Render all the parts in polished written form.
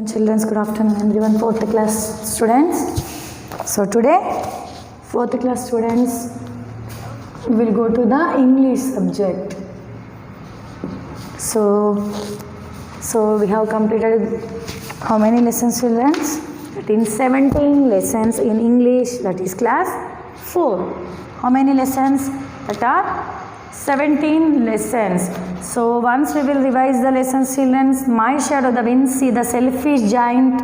Children's, good afternoon everyone, 4th class students. So today 4th class students will go to the English subject. So we have completed how many lessons, children? That is 17 lessons in English, that is class 4. How many lessons? That are 17 lessons. So once we will revise the lessons, children. My shadow, the wind, see the selfish giant,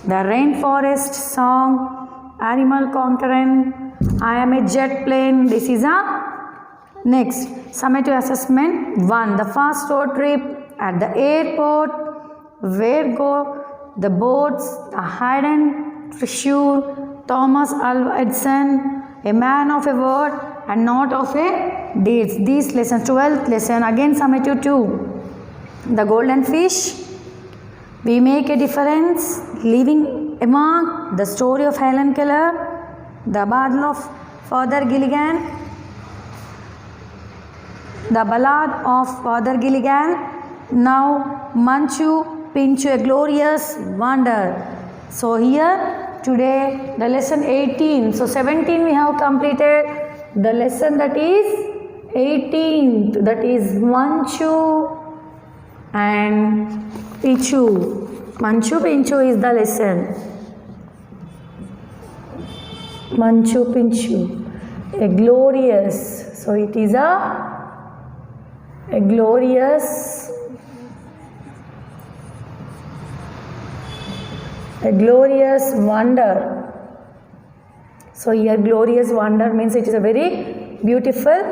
the rainforest song, animal conqueror, I am a jet plane. This is a next summative assessment 1. The first road trip at the airport, where go the boats, the hidden treasure, Thomas Alva Edison, a man of a word and not of a deeds. These lessons, 12th lesson, again summative 2. The golden fish, we make a difference, leaving a mark, the story of Helen Keller, the battle of Father Gilligan, the ballad of Father Gilligan. Now Manchu Pinchu, a glorious wonder. So here today the lesson 18. So 17 we have completed. The lesson that is 18th, that is Manchu and Pichu. Manchu Pinchu is the lesson. Manchu Pinchu, a glorious. So it is a glorious wonder. So here glorious wonder means it is a very beautiful,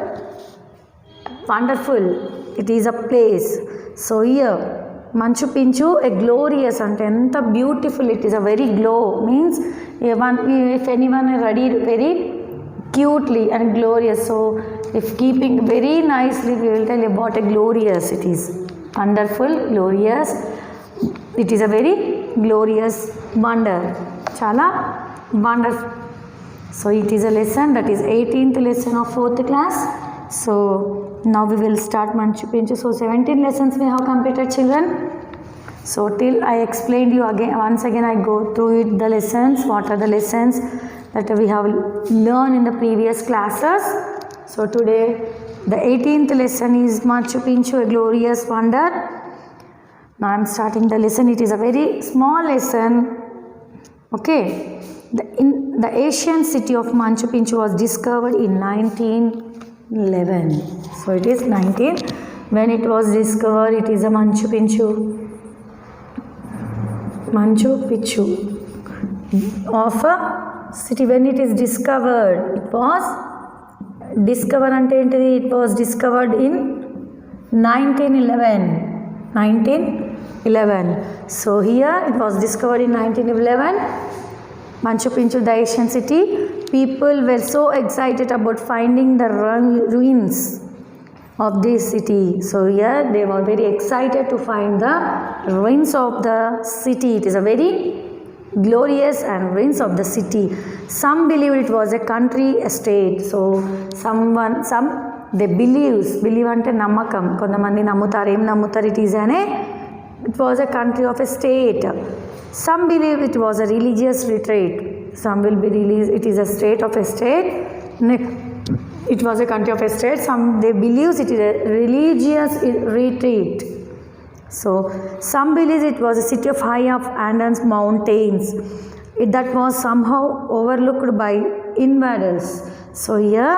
wonderful. It is a place. So here Manchu Pinchu, a glorious, and enta beautiful, it is a very glow means if anyone is ready very cutely and glorious. So if keeping very nicely, we will tell about a glorious. It is wonderful, glorious. It is a very glorious wonder. Chala wonderful. So it is a lesson, that is 18th lesson of 4th class. So now we will start Manchu Pinchu. So 17 lessons we have completed, children. So till I explained you again, once again I go through it, the lessons, what are the lessons that we have learned in the previous classes. So today the 18th lesson is Manchu Pinchu, a glorious wonder. Now I am starting the lesson. It is a very small lesson. Okay. The ancient city of Manchu Pinchu was discovered in 1911. So it is 19. When it was discovered, it is a Manchu Pinchu. Manchu Pinchu of a city. When it is discovered, it was discovered ante entidi. It was discovered in 1911. 1911. So here it was discovered in 1911. Manchu Pinchu, the ancient city. People were so excited about finding the ruins of this city. So here they were very excited to find the ruins of the city. It is a very glorious and ruins of the city. Some believe it was a country estate. So they believe ante namakam. Kondamandi namutaru, em namutaru, it was a country of a state. Some believe it was a religious retreat. Some will believe it is a state of a state. It was a country of a state. Some they believe it is a religious retreat. So some believe it was a city of high of Andes mountains. That was somehow overlooked by invaders. So here,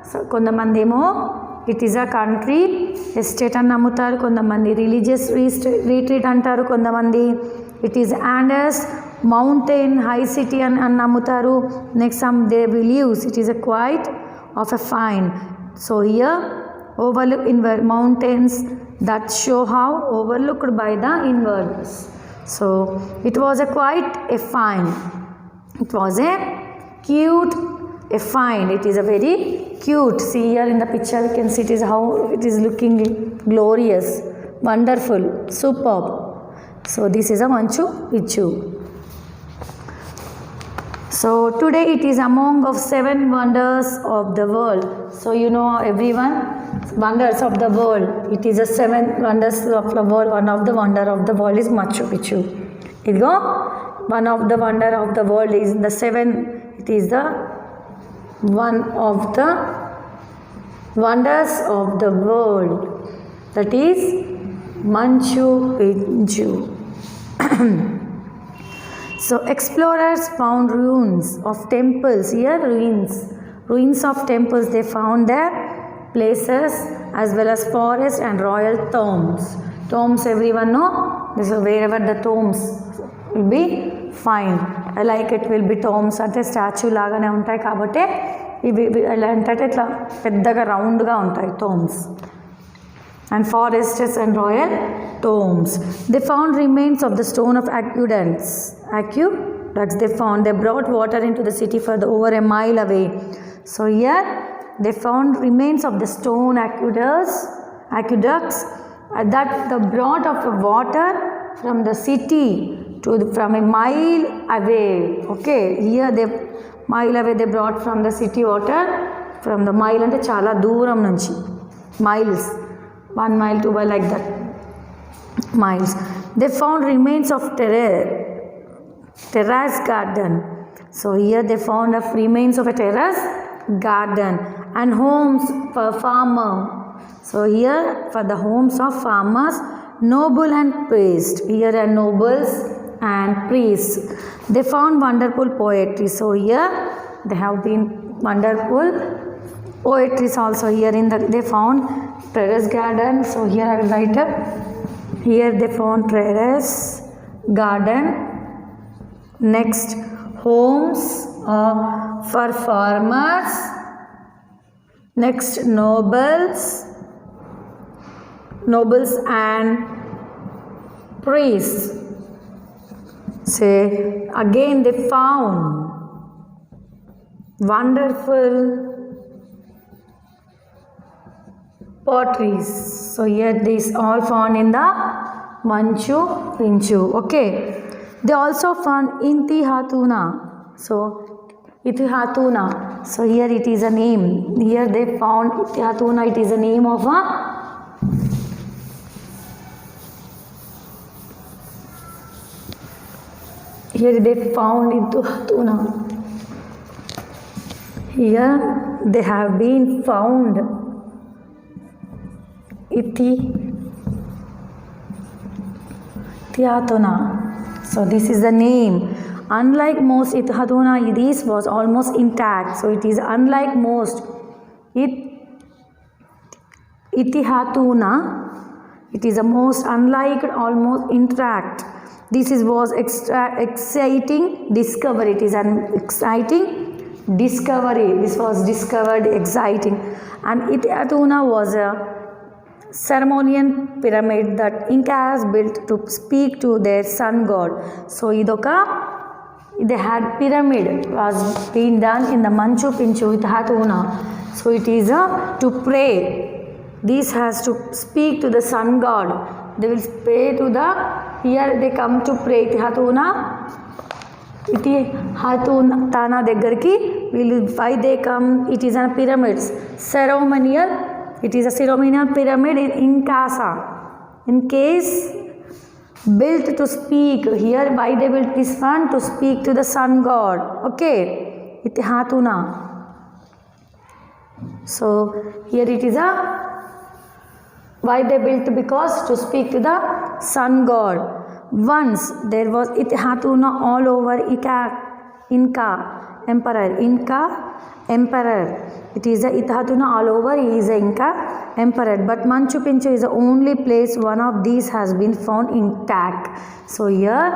kondamandemo it is a country estate and namutaru, kondamandi religious retreat antaru, kondamandi it is Andes mountain high city and namutaru. Next some they believe it is a quite of a find. So here overlook mountains that show how overlooked by the invaders. So it was a quite a find. It was a cute a find. It is a very cute. See here in the picture you can see it is how it is looking glorious, wonderful, superb. So this is a Manchu Pinchu. So today it is among of 7 wonders of the world. So you know everyone, wonders of the world. It is a 7 wonders of the world. One of the wonder of the world is Machu Picchu. idigo one of the wonder of the world is the seven. It is the one of the wonders of the world, that is Machu Picchu. So explorers found ruins of temples. Here ruins of temples they found there, places as well as forests and royal tombs. Tombs everyone know, this is wherever the tombs will be find, like it will be tombs అంటే statue లాగానే ఉంటాయి కాబట్టి ఇవి ఎలా అంటే ఇట్లా పెద్దగా రౌండ్గా ఉంటాయి tombs. And forests and royal tombs. They found remains of the stone of aqueducts. They brought water into the city for over a mile away. So here they found remains of the stone aqueducts that the brought of the water from the city from a mile away. Okay, here they mile away they brought from the city water from the mile ante chala dooram nunchi miles, 1 mile, 2 mile, like that miles. They found remains of terrace garden. So here they found remains of a terrace garden and homes for farmer. So here for the homes of farmers, noble and priest. Here are nobles and priests. They found wonderful poetry. So here they have been wonderful poetries also. Here they found terrace garden. So here I will write up. Here they found terrace garden. Next, homes for farmers. Next, nobles and priests. Say again they found wonderful potteries. So here these all found in the Machu Picchu. Okay, they also found Intihuatana. So Intihuatana. So here it is a name. Here they found Intihuatana. It is a name of a here they found Intihuatana. Here they have been found Intihuatana. So this is the name. Unlike most, Intihuatana this was almost intact. So it is unlike most. Intihuatana, it is the most unlike, almost intact. This was exciting discovery. It is an exciting discovery. This was discovered exciting. And Intihuatana was a ceremonial pyramid that Incas built to speak to their sun god. So they had pyramid was being done in the Machu Picchu Intihuatana. So it is to pray. This has to speak to the sun god. They will pray to the, here they come to pray Intihuatana దగ్గరికి వీళ్ళు why they come, it is a pyramid ceremonial. It is a ceremonial pyramid in Casa. In case built to speak. Here why they built this one? To speak to the sun god. Okay, Intihuatana. So here it is a why they built, because to speak to the sun god. Once there was Intihuatana all over Inca emperor. It is a Intihuatana all over. He is a Inca emperor. But Machu Picchu is the only place one of these has been found intact. So here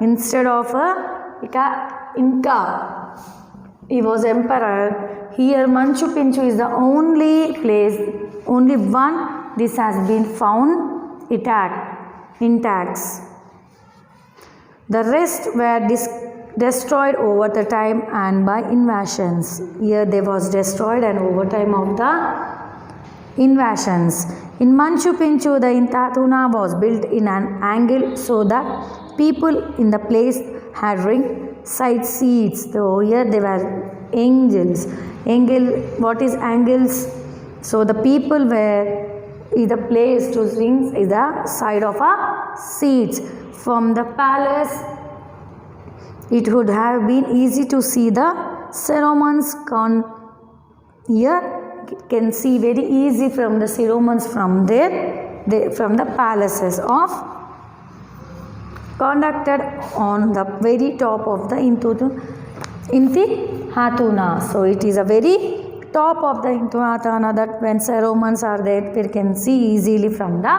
instead of a Inca, he was emperor. Here Machu Picchu is the only place, only one this has been found intact. The rest were destroyed over the time and by invasions. Here they was destroyed and over time of the invasions. In Machu Picchu, the Intihuatana was built in an angle so that people in the place had ring side seats. So here they were angels. What is angles? So the people were is the place to ring is the side of a seats from the palace, it would have been easy to see the ceremonies. Here you can see very easy from the ceremonies from there, from the palaces of conducted on the very top of the Intihatuna. So it is a very top of the Intihatana, that when ceremonies are there, we can see easily from the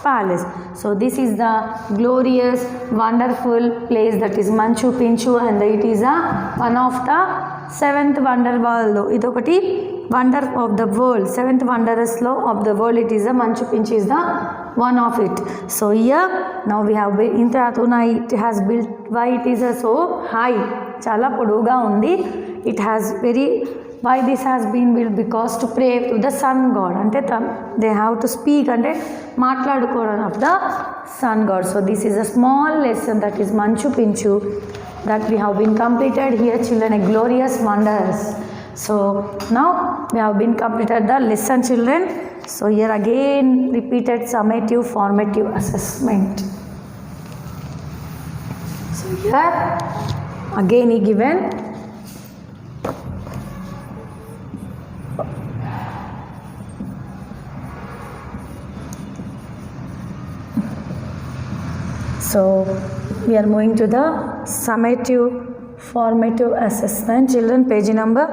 palace. So this is the glorious, wonderful place, that is Manchu Pinchu, and it is one of the seventh wonder world. Idokati wonder of the world, seventh wondrous law of the world. It is the Manchu Pinchu is the one of it. So here now we have Intihatuna. It has built, why it is so high, chala poduga undi. It has very, why this has been built? Because to pray to the sun god. Ante they have to speak ante matladukodan of the sun god. So this is a small lesson, that is Manchu Pinchu, that we have been completed here, children, a glorious wonders. So now we have been completed the lesson, children. So here again repeated summative formative assessment. So here again he given so we are moving to the summative formative assessment, children, page number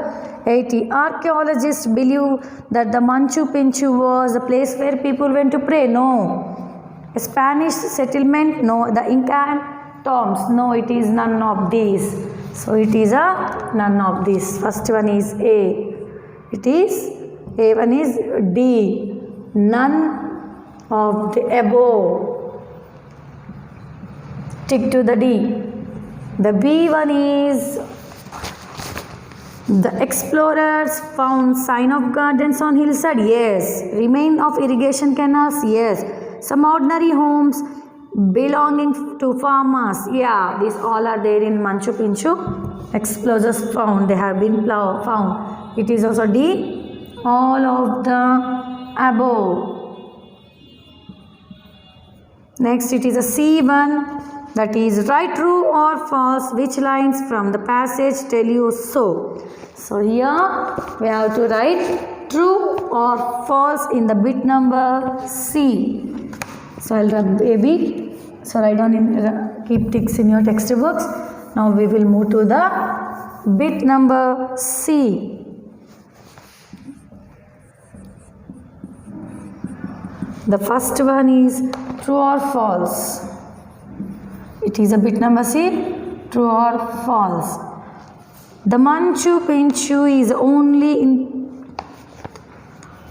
80. Archaeologists believe that the Manchu Pinchu was a place where people went to pray. No. A Spanish settlement? No. The Incan tombs? No, it is none of these. So it is none of these. First one is A. It is A. One is D. None of the above. Tick to the D. The B one is the explorers found sign of gardens on hillside. Yes. Remain of irrigation canals. Yes. Some ordinary homes belonging to farmers. Yeah, these all are there in Manchu Pinchu. Explorers found. They have been found. It is also D. All of the above. Next it is a C1. That is write true or false. Which lines from the passage tell you so? So here we have to write true or false in the bit number C. So I'll write baby. So write down in keep ticks in your textbooks. Now we will move to the bit number C. The first one is true or false. It is a bit number C, true or false. The Manchu Pinchu is only in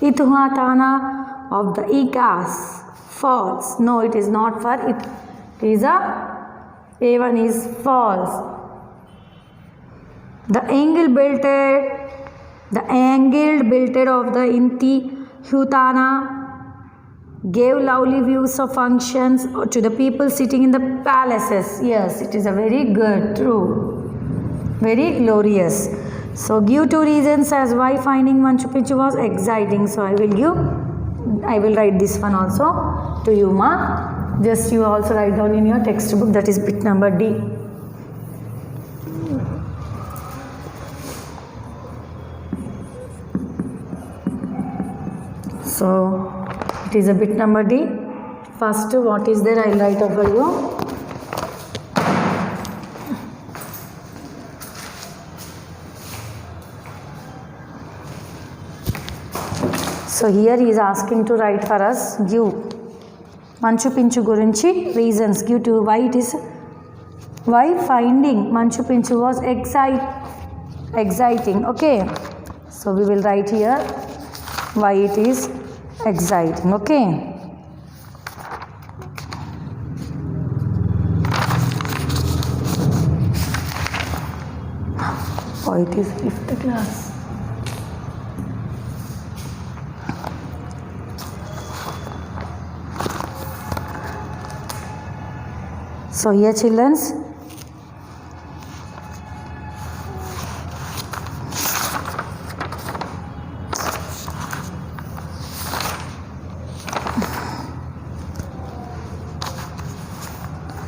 Intihatana of the Incas. False. No, it is not for it. It is A1 is false. The angled belted of the Intihatana gave lovely views of functions to the people sitting in the palaces. Yes, it is a very good, true, very glorious. So give two reasons as why finding Manchu Pinchu was exciting. So I will write this one also to you, ma. Just you also write down in your textbook, that is bit number D. So it is a bit number D. First, what is there? I will write over you. So here he is asking to write for us. Give Manchu Pinchu gurinchi reasons. Give to why finding Manchu Pinchu was exciting. Okay. So we will write here why it is exciting. Okay. Oh, it is 5th class. So here, childrens,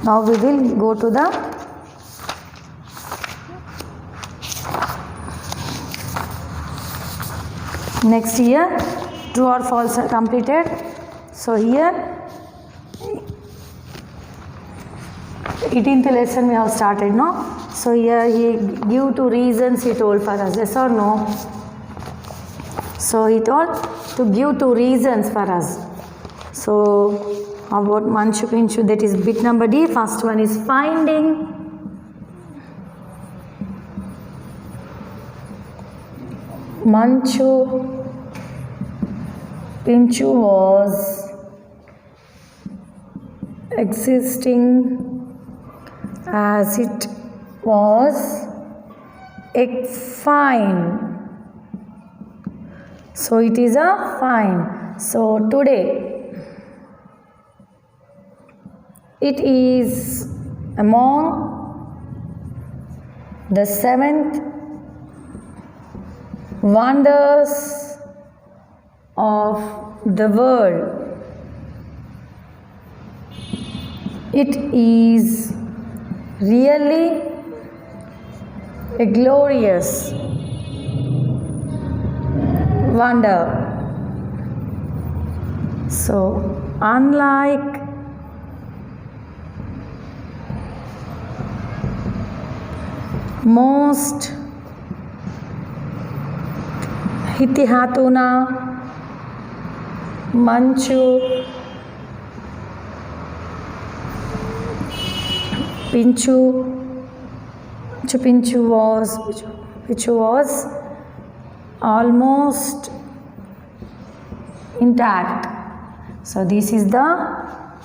Now we will go to the next here. True or false are completed. So here 18th lesson we have started, no? So here he give two reasons he told for us, yes or no? So he told to give two reasons for us. So about Manchu Pinchu, that is bit number D. First one is finding. Manchu Pinchu was existing as it was a fine. So it is a fine. So today it is among the seventh wonders of the world. It is really a glorious wonder. So unlike most Hitihatuna, Manchu Pinchu was almost intact. So this is the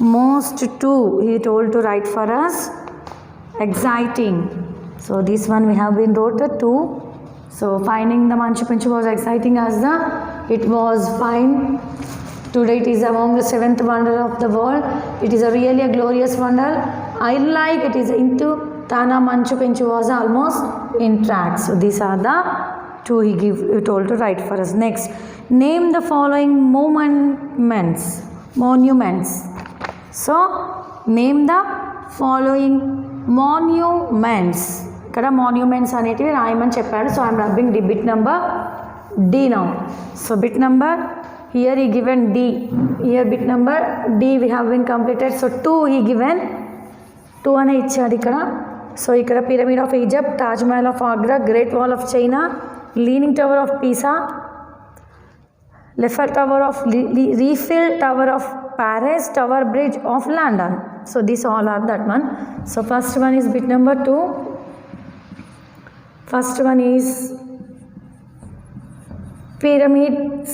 most two he told to write for us. Exciting. So this one we have been wrote a 2. So finding the Manchu Pinchu was exciting as it was fine. Today it is among the seventh wonder of the world. It is really a glorious wonder. I like it is into Tana Manchu Pinchu was almost intact. So these are the two he told to write for us. Next, name the following monuments. So name the following monuments. ఇక్కడ monuments అనేటివి రాయమని చెప్పాడు. So I'm rubbing the bit number D now. So bit number here he given D. Here bit number D we have been completed. So 2 he given 2 అనే ఇచ్చాడు ఇక్కడ. So ఇక్కడ pyramid of Egypt, Taj Mahal of Agra, great wall of China, leaning tower of Pisa, Eiffel Tower of Eiffel Tower of Paris, Tower Bridge of London. So these all are that one. So first one is bit number 2. First one is pyramids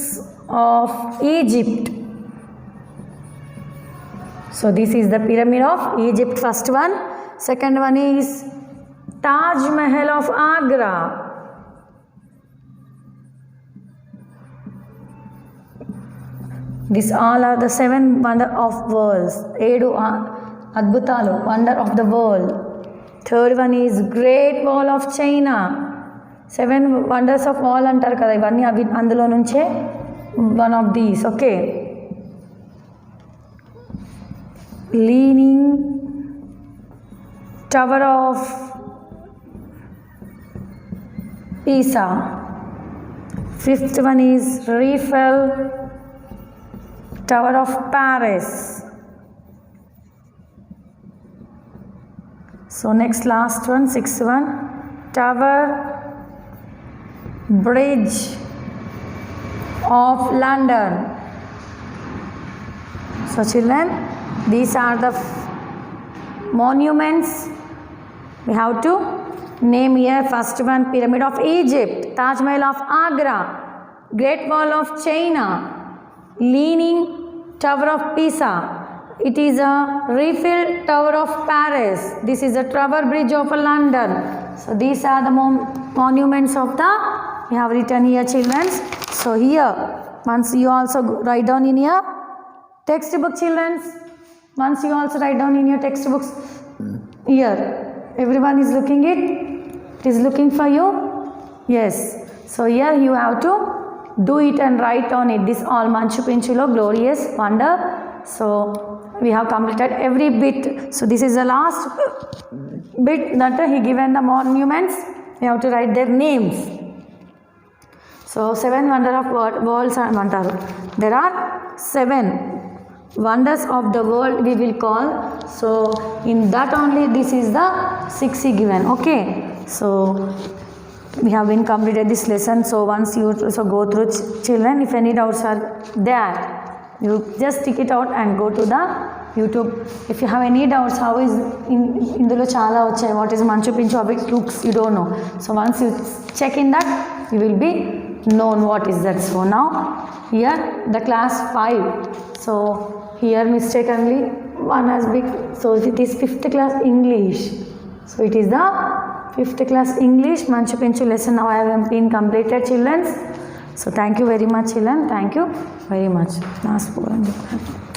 of Egypt. So this is the pyramid of Egypt, first one. Second one is Taj Mahal of Agra. These all are the 7 wonder of worlds. 7 adbhutalu, wonder of the world. Third one is Great Wall of China. 7 wonders of wall antaru kada, ivanni avi andulo nunche one of these. Okay. Leaning Tower of Pisa. Fifth one is Eiffel Tower of Paris. So next last one, sixth one, Tower Bridge of London. So children, these are the monuments we have to name here. First one, Pyramid of Egypt, Taj Mahal of Agra, Great Wall of China, Leaning Tower of Pisa. It is a Eiffel Tower of Paris. This is a Tower Bridge of London. So these are the monuments of the, we have written here children. So here, once you also write down in your textbook children. Once you also write down in your textbooks here. Everyone is looking it. It is looking for you. Yes. So here you have to do it and write on it. This all Manchu Pinchulo glorious wonder. So we have completed every bit. So this is the last bit that he given the monuments. We have to write their names. So 7 wonder of worlds antaru. There are 7 wonders of the world we will call. So in that only this is the 6 he given. Okay, so we have been completed this lesson. So once you so go through, children, if any doubts are there, you just stick it out and go to the YouTube. If you have any doubts, how is indulo chala vachai, what is Manchu Pinchu, how it looks, you don't know. So once you check in that, you will be known what is that. So now here the class 5. So here mistakenly one has been, so it is 5th class English. So it is the 5th class English Manchu Pinchu lesson now I have been completed, children. So thank you very much, children. Thank you very much. Last 400.